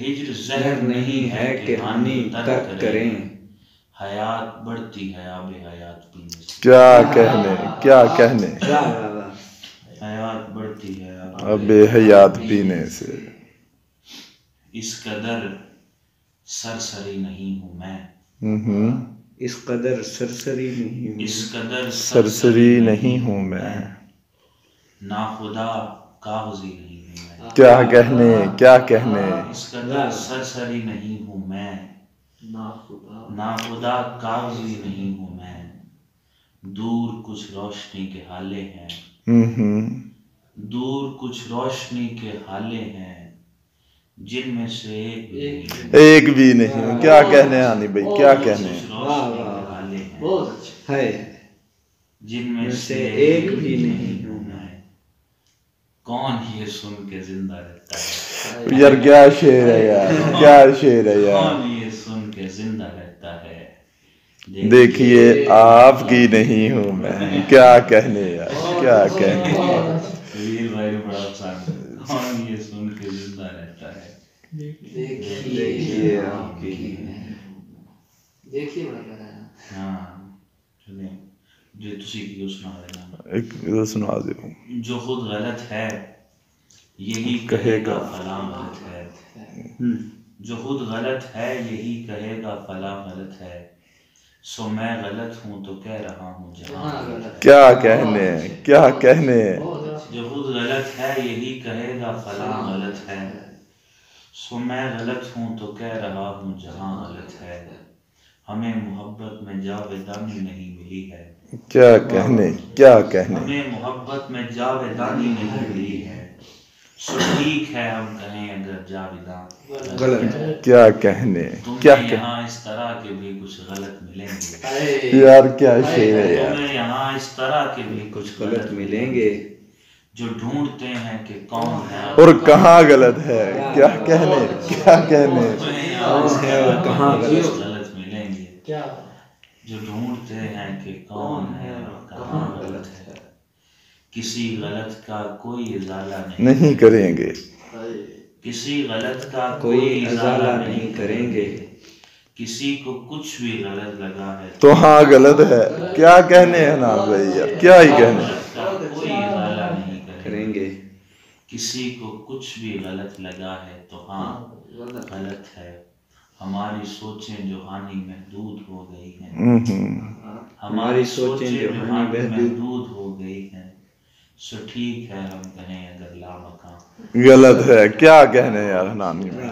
ہجر زہر نہیں ہے کہ ہانی ترک کریں، حیات بڑھتی ہے آب حیات پینے سے۔ کیا کہنے، کیا کہنے، حیات بڑھتی ہے آب حیات پینے سے۔ اس قدر سرسری نہیں ہوں میں، اس قدر سرسری نہیں ہوں، اس قدر سرسری نہیں ہوں میں، ناخدا کاغذی نہیں ہوں میں، کیا کہنے، کیا کہنے، اس قدر سرسری نہیں ہوں میں، ناخدا کاغذی نہیں ہوں میں، دور کچھ روشنی کے حالے ہیں، دور کچھ روشنی کے حالے ہیں، جن میں سے ایک بھی نہیں ہوں۔ کیا کہنے ہانی بھائی، کیا کہنے، جن میں سے ایک بھی نہیں ہوں میں، کون یہ سن کے زندہ رہتا ہے، یار کیا شعر ہے یار، کیا شعر ہے یار، کون یہ سن کے زندہ رہتا ہے، دیکھیے آپ کی نہیں ہوں میں، کیا کہنے یار، کیا کہنے، ویر بھائی بڑا پسند، کون یہ سن کے زندہ رہتا ہے، دیکھیے آپ کی، دیکھیے ہاں چلیں جو تسی کی سنا دینا، ایک سنا دو، جو خود غلط ہے یہی کہے گا فلاں غلط ہے، جو خود غلط ہے یہی کہے گا فلاں غلط ہے، سو میں غلط ہوں تو کہہ رہا ہوں جہاں غلط ہے، کیا کہنے، کیا کہنے، جو خود غلط ہے یہی کہے گا فلاں غلط ہے، سو میں غلط ہوں تو کہہ رہا ہوں جہاں غلط ہے، ہمیں محبت میں جاویدانی نہیں ملی ہے، کیا کہنے، کیا کہنے، ہمیں محبت میں جاویدانی نہیں ملی ہے، سو ٹھیک ہے ہم کہیں اگر جاویدان غلط ہے، کیا کہنے، کیا تمہیں کہنے، یہاں اس طرح کے بھی کچھ غلط ملیں گے، یار کیا شعر ہے یار، تمہیں یہاں اس طرح کے بھی کچھ غلط ملیں گے، جو ڈھونڈتے ہیں کہ کون ہے اور کہاں غلط ہے، کیا کہنے، کیا کہنے، کون ہے اور کہاں غلط ملیں گے، جو ڈھونڈتے ہیں کہ کون ہے اور کہاں غلط ہے، کسی غلط کا کوئی ازالہ نہیں کریں گے، کسی غلط کا کوئی ازالہ نہیں کریں گے، کسی کو کچھ بھی غلط لگا ہے تو ہاں غلط ہے، کیا کہنے ہیں نا بھائی یار، کیا ہی کہنے، کوئی ازالہ نہیں کریں گے، کسی کو کچھ بھی غلط لگا ہے تو ہاں غلط ہے، ہماری سوچیں جو ہانی محدود ہو گئی ہیں، ہماری سوچیں جو ہانی محدود ہو گئی ہیں، سو ٹھیک ہے ہم کہیں اگر لامکاں غلط ہے، کیا کہنے یار نانی میں۔